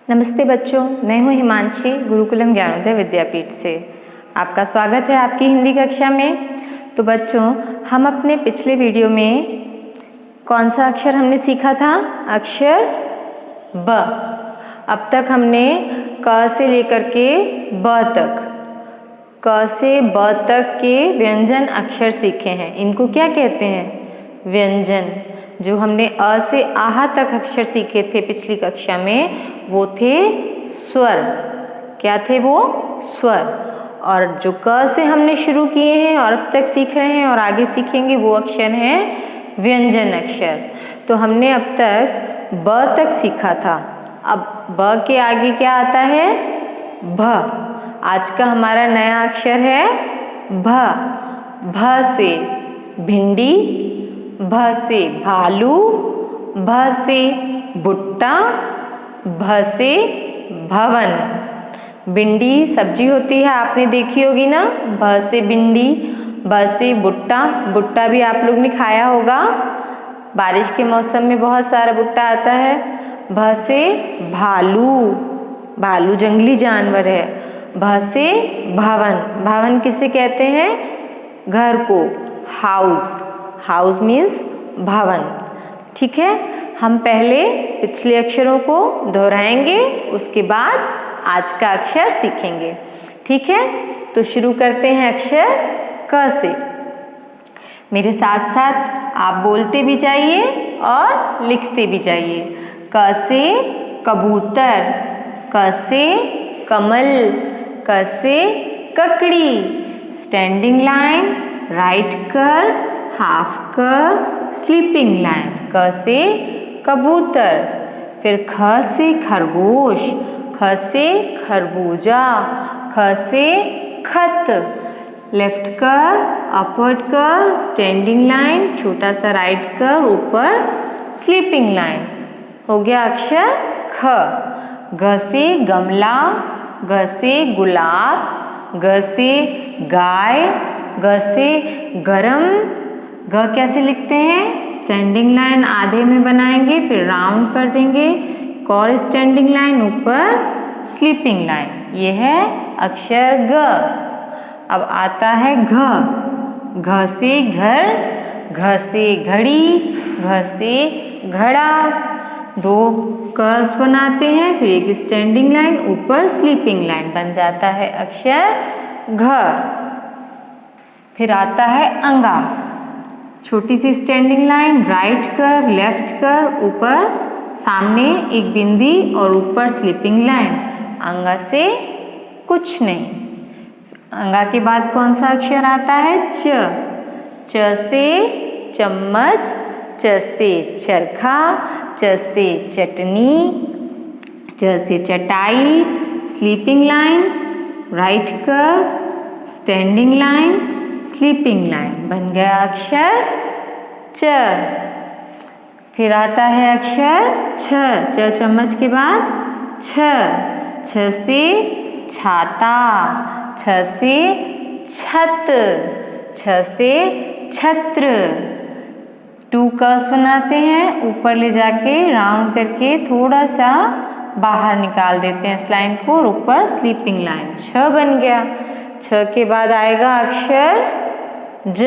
नमस्ते बच्चों, मैं हूँ हिमांशी गुरुकुलम ज्ञानोदय विद्यापीठ से। आपका स्वागत है आपकी हिंदी कक्षा में। तो बच्चों, हम अपने पिछले वीडियो में कौन सा अक्षर हमने सीखा था? अक्षर ब। अब तक हमने क से लेकर के ब तक, क से ब तक के व्यंजन अक्षर सीखे हैं। इनको क्या कहते हैं? व्यंजन। जो हमने अ से आहा तक अक्षर सीखे थे पिछली कक्षा में, वो थे स्वर। क्या थे वो? स्वर। और जो क से हमने शुरू किए हैं और अब तक सीख रहे हैं और आगे सीखेंगे, वो अक्षर हैं व्यंजन अक्षर। तो हमने अब तक ब तक सीखा था। अब ब के आगे क्या आता है? भ। आज का हमारा नया अक्षर है भ। भ से भिंडी, भ से भालू, भ से भुट्टा, भ से भवन। भिंडी सब्जी होती है, आपने देखी होगी ना। भ से भिंडी, भ से भुट्टा। भुट्टा भी आप लोग ने खाया होगा, बारिश के मौसम में बहुत सारा भुट्टा आता है। भ से भालू, भालू जंगली जानवर है। भ से भवन। भवन किसे कहते हैं? घर को। हाउस। हाउस मीन्स भवन। ठीक है, हम पहले पिछले अक्षरों को दोहराएंगे, उसके बाद आज का अक्षर सीखेंगे। ठीक है, तो शुरू करते हैं अक्षर क से। मेरे साथ साथ आप बोलते भी जाइए और लिखते भी जाइए। क से कबूतर, क से कमल, क से ककड़ी। स्टैंडिंग लाइन, राइट कर, हाफ कर, स्लीपिंग लाइन। क से कबूतर। फिर ख से खरगोश, ख से खरबूजा, ख से खत। लेफ्ट कर, अपवर्ड कर, स्टैंडिंग लाइन, छोटा सा राइट कर, ऊपर स्लीपिंग लाइन। हो गया अक्षर ख। घ से गमला, घ से गुलाब, घ से गाय, घ से गरम। घ कैसे लिखते हैं? स्टैंडिंग लाइन आधे में बनाएंगे, फिर राउंड कर देंगे, एक और स्टैंडिंग लाइन, ऊपर स्लीपिंग लाइन। ये है अक्षर ग। अब आता है घ। घ से घर, घ से घड़ी, घ से घड़ा। दो कर्व्स बनाते हैं, फिर एक स्टैंडिंग लाइन, ऊपर स्लीपिंग लाइन, बन जाता है अक्षर घ। फिर आता है अंगा। छोटी सी स्टैंडिंग लाइन, राइट कर, लेफ्ट कर, ऊपर सामने एक बिंदी और ऊपर स्लीपिंग लाइन। अंगा से कुछ नहीं। अंगा के बाद कौन सा अक्षर आता है? च। च से चम्मच, च से चरखा, च से चटनी, च से चटाई। स्लीपिंग लाइन, राइट कर, स्टैंडिंग लाइन, स्लीपिंग लाइन, बन गया अक्षर च। फिर आता है अक्षर छ। च चम्मच के बाद छ। छ से छाता, छ से छत, छ से छत्र। टू कर्व्स बनाते हैं, ऊपर ले जाके राउंड करके थोड़ा सा बाहर निकाल देते हैं इस लाइन को, और ऊपर स्लीपिंग लाइन। छ बन गया। छ के बाद आएगा अक्षर ज।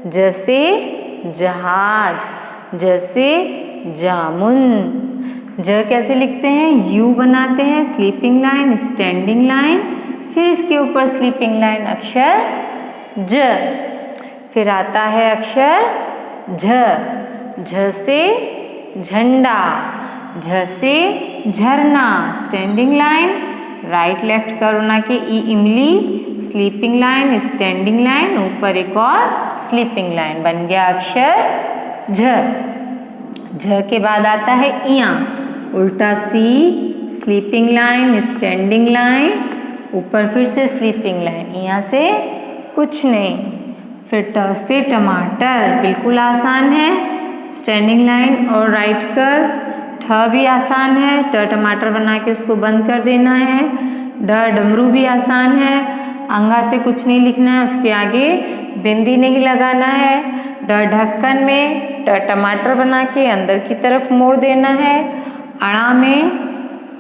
ज से जहाज, ज से जामुन। ज कैसे लिखते हैं? यू बनाते हैं, स्लीपिंग लाइन, स्टैंडिंग लाइन, फिर इसके ऊपर स्लीपिंग लाइन, अक्षर ज। फिर आता है अक्षर झ। झ से झंडा, झ से झरना। स्टैंडिंग लाइन, राइट लेफ्ट कर बना के ई इमली, स्लीपिंग लाइन, स्टैंडिंग लाइन, ऊपर एक और स्लीपिंग लाइन, बन गया अक्षर झ। झ के बाद आता है इया। उल्टा सी, स्लीपिंग लाइन, स्टैंडिंग लाइन, ऊपर फिर से स्लीपिंग लाइन। इया से कुछ नहीं। फिर ट से टमाटर, बिल्कुल आसान है, स्टैंडिंग लाइन और राइट कर। ठ भी आसान है, ट टमाटर बना के उसको बंद कर देना है। ड डमरू भी आसान है, अंगा से कुछ नहीं लिखना है, उसके आगे बिंदी नहीं लगाना है। ड ढक्कन में ट टमाटर बना के अंदर की तरफ मोड़ देना है। अड़ा में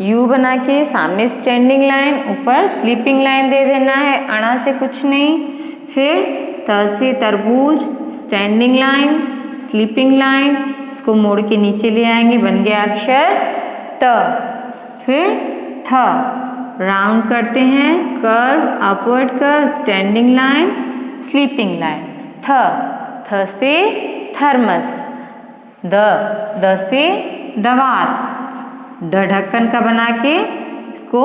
यू बना के सामने स्टैंडिंग लाइन, ऊपर स्लीपिंग लाइन दे देना है, अणा से कुछ नहीं। फिर त से तरबूज, स्टैंडिंग लाइन, स्लीपिंग लाइन, इसको मोड़ के नीचे ले आएंगे, बन गया अक्षर त। फिर थ, राउंड करते हैं, curve, upward curve, standing line, sleeping line, थ से थर्मस, द से दवात, ढक्कन का बना के इसको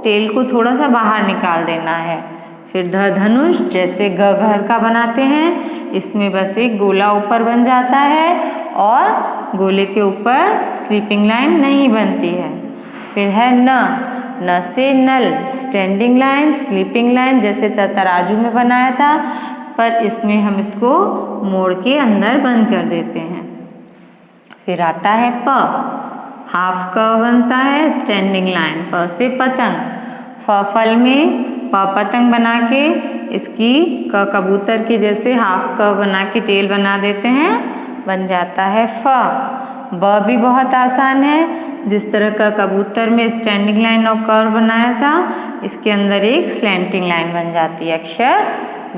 टेल को थोड़ा सा बाहर निकाल देना है। फिर धनुष, जैसे घर का बनाते हैं, इसमें बस एक गोला ऊपर बन जाता है और गोले के ऊपर स्लीपिंग लाइन नहीं बनती है। फिर है न से नल, स्टैंडिंग लाइन, स्लीपिंग लाइन, जैसे तराजू में बनाया था, पर इसमें हम इसको मोड़ के अंदर बंद कर देते हैं। फिर आता है प, हाफ कर्व बनता है, स्टैंडिंग लाइन, प से पतंग, फल में पतंग बना के इसकी कबूतर के जैसे हाफ कर्व बना के टेल बना देते हैं, बन जाता है फ। ब भी बहुत आसान है, जिस तरह का कबूतर में स्टैंडिंग लाइन और कर्व बनाया था, इसके अंदर एक स्लैंटिंग लाइन बन जाती है अक्षर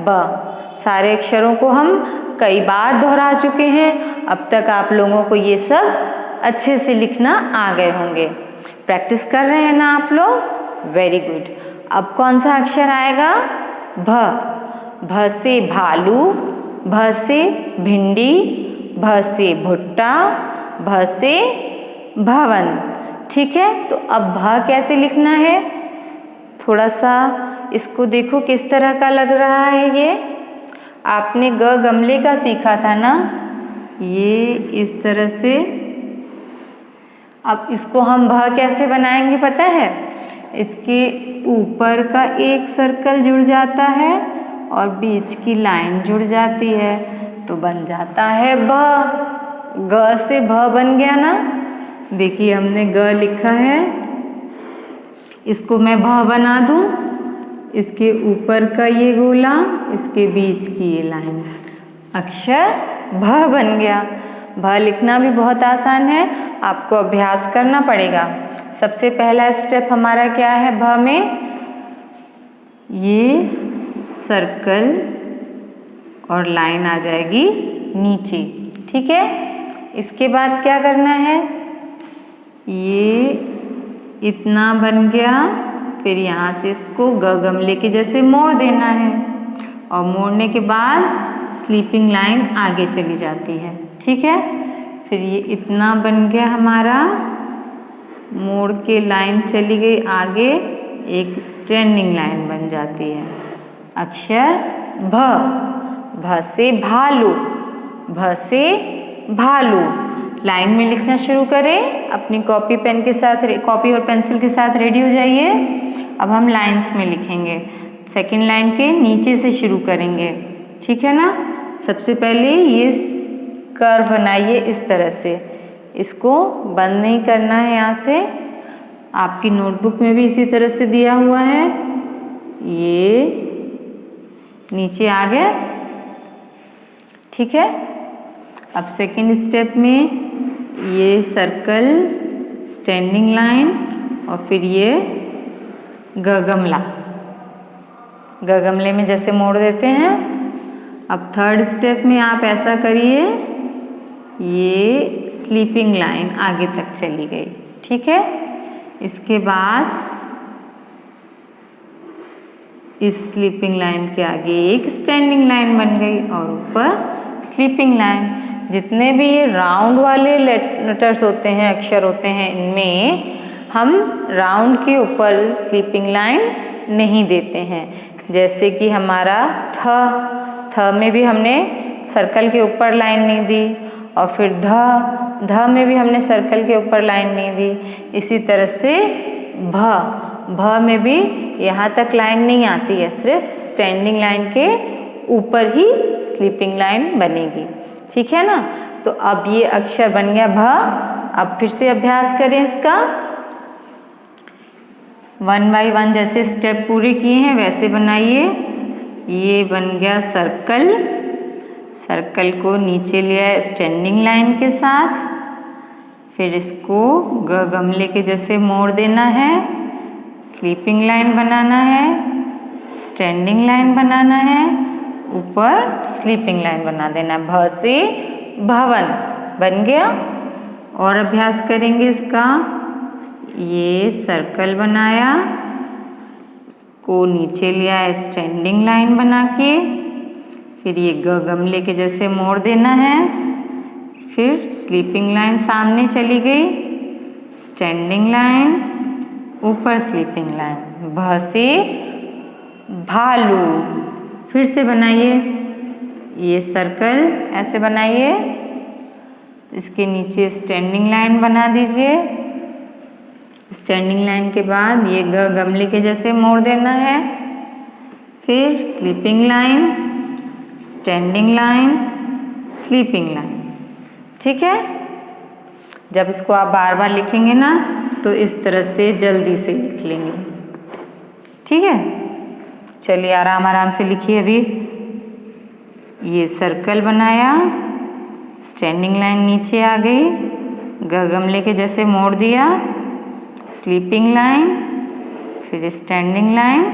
ब। सारे अक्षरों को हम कई बार दोहरा चुके हैं, अब तक आप लोगों को ये सब अच्छे से लिखना आ गए होंगे। प्रैक्टिस कर रहे हैं ना आप लोग? Very good. अब कौन सा अक्षर आएगा? भ। भ से भालू, भ से भिंडी, भ से भुट्टा, भ से भवन। ठीक है, तो अब भ कैसे लिखना है? थोड़ा सा इसको देखो किस तरह का लग रहा है। ये आपने गमले का सीखा था ना, ये इस तरह से। अब इसको हम भ कैसे बनाएंगे पता है? इसके ऊपर का एक सर्कल जुड़ जाता है और बीच की लाइन जुड़ जाती है, तो बन जाता है ब। ग से भ बन गया ना। देखिए हमने ग लिखा है, इसको मैं भ बना दूं, इसके ऊपर का ये गोला, इसके बीच की ये लाइन, अक्षर भ बन गया। भ लिखना भी बहुत आसान है, आपको अभ्यास करना पड़ेगा। सबसे पहला स्टेप हमारा क्या है भ में? ये सर्कल और लाइन आ जाएगी नीचे। ठीक है, इसके बाद क्या करना है? ये इतना बन गया, फिर यहाँ से इसको गमले के जैसे मोड़ देना है और मोड़ने के बाद स्लीपिंग लाइन आगे चली जाती है। ठीक है, फिर ये इतना बन गया हमारा, मोड़ के लाइन चली गई आगे, एक स्टैंडिंग लाइन बन जाती है, अक्षर भ। भ से भालू, भ से भालू। लाइन में लिखना शुरू करें, अपनी कॉपी पेन के साथ, कॉपी और पेंसिल के साथ रेडी हो जाइए। अब हम लाइंस में लिखेंगे, सेकंड लाइन के नीचे से शुरू करेंगे। ठीक है ना। सबसे पहले ये कर्व बनाइए इस तरह से, इसको बंद नहीं करना है। यहाँ से आपकी नोटबुक में भी इसी तरह से दिया हुआ है, ये नीचे आ गया। ठीक है, अब सेकंड स्टेप में ये सर्कल, स्टैंडिंग लाइन और फिर ये गमले में जैसे मोड़ देते हैं। अब थर्ड स्टेप में आप ऐसा करिए, ये स्लीपिंग लाइन आगे तक चली गई। ठीक है, इसके बाद इस स्लीपिंग लाइन के आगे एक स्टैंडिंग लाइन बन गई और ऊपर स्लीपिंग लाइन। जितने भी ये राउंड वाले लेटर्स होते हैं, अक्षर होते हैं, इनमें हम राउंड के ऊपर स्लीपिंग लाइन नहीं देते हैं। जैसे कि हमारा थ में भी हमने सर्कल के ऊपर लाइन नहीं दी, और फिर ध में भी हमने सर्कल के ऊपर लाइन नहीं दी। इसी तरह से भ में भी यहाँ तक लाइन नहीं आती है, सिर्फ स्टैंडिंग लाइन के ऊपर ही स्लीपिंग लाइन बनेगी। ठीक है ना। तो अब ये अक्षर बन गया भ। अब फिर से अभ्यास करें इसका, 1 बाय 1 जैसे स्टेप पूरे किए हैं वैसे बनाइए। ये बन गया सर्कल, सर्कल को नीचे लिया स्टैंडिंग लाइन के साथ, फिर इसको ग गमले के जैसे मोड़ देना है, स्लीपिंग लाइन बनाना है, स्टैंडिंग लाइन बनाना है, ऊपर स्लीपिंग लाइन बना देना। भ से भवन बन गया। और अभ्यास करेंगे इसका। ये सर्कल बनाया, को नीचे लिया स्टैंडिंग लाइन बना के, फिर ये ग गमले के जैसे मोड़ देना है, फिर स्लीपिंग लाइन सामने चली गई, स्टैंडिंग लाइन, ऊपर स्लीपिंग लाइन। भ से भालू फिर से बनाइए, ये सर्कल ऐसे बनाइए, इसके नीचे स्टैंडिंग लाइन बना दीजिए। स्टैंडिंग लाइन के बाद ये ग गमले के जैसे मोड़ देना है, फिर sleeping line, standing line, sleeping line. ठीक है। जब इसको आप बार बार लिखेंगे ना तो इस तरह से जल्दी से लिख लेंगे। ठीक है। चलिए आराम आराम से लिखिए। अभी ये सर्कल बनाया, स्टैंडिंग लाइन नीचे आ गई, ग गमले के जैसे मोड़ दिया, स्लीपिंग लाइन, फिर स्टैंडिंग लाइन,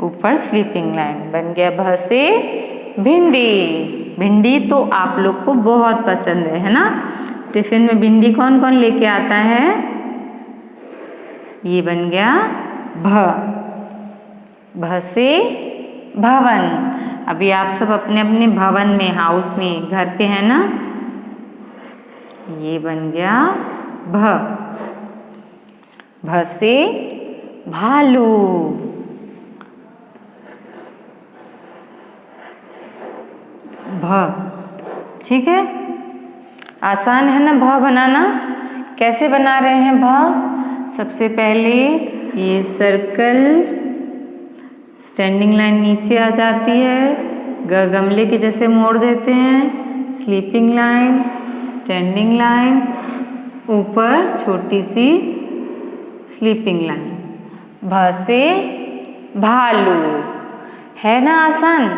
ऊपर स्लीपिंग लाइन बन गया। भ से भिंडी। भिंडी तो आप लोग को बहुत पसंद है ना। टिफिन में भिंडी कौन कौन लेके आता है? ये बन गया भ। भ से भवन। अभी आप सब अपने अपने भवन में, हाउस में, घर पे है ना। ये बन गया भ। भ से भालू। भ। ठीक है। आसान है ना भ बनाना। कैसे बना रहे हैं भ? सबसे पहले ये सर्कल, स्टैंडिंग लाइन नीचे आ जाती है, ग गमले के जैसे मोड़ देते हैं, स्लीपिंग लाइन, स्टैंडिंग लाइन, ऊपर छोटी सी स्लीपिंग लाइन। भ से भालू। है ना आसान।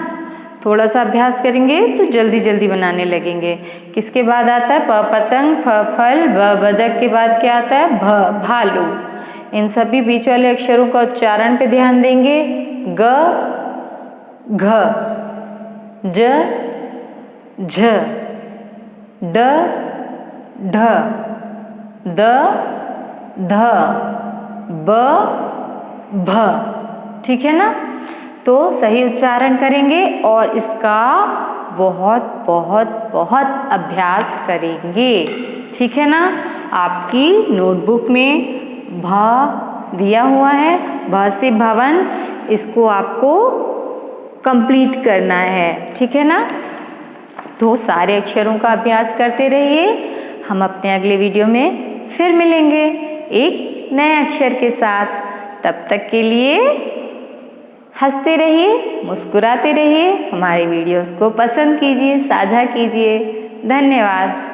थोड़ा सा अभ्यास करेंगे तो जल्दी जल्दी बनाने लगेंगे। किसके बाद आता है? प पतंग, फ फल, ब बतख के बाद क्या आता है? भ भालू। इन सभी बीच वाले अक्षरों का उच्चारण पे ध्यान देंगे। ग, घ, ज, झ, ड, ढ, द, ध, ब, भ। ठीक है ना। तो सही उच्चारण करेंगे और इसका बहुत बहुत बहुत अभ्यास करेंगे। ठीक है ना। आपकी नोटबुक में भ दिया हुआ है, भ से भवन। इसको आपको कंप्लीट करना है। ठीक है ना। तो सारे अक्षरों का अभ्यास करते रहिए। हम अपने अगले वीडियो में फिर मिलेंगे एक नए अक्षर के साथ। तब तक के लिए हंसते रहिए, मुस्कुराते रहिए, हमारे वीडियोस को पसंद कीजिए, साझा कीजिए। धन्यवाद।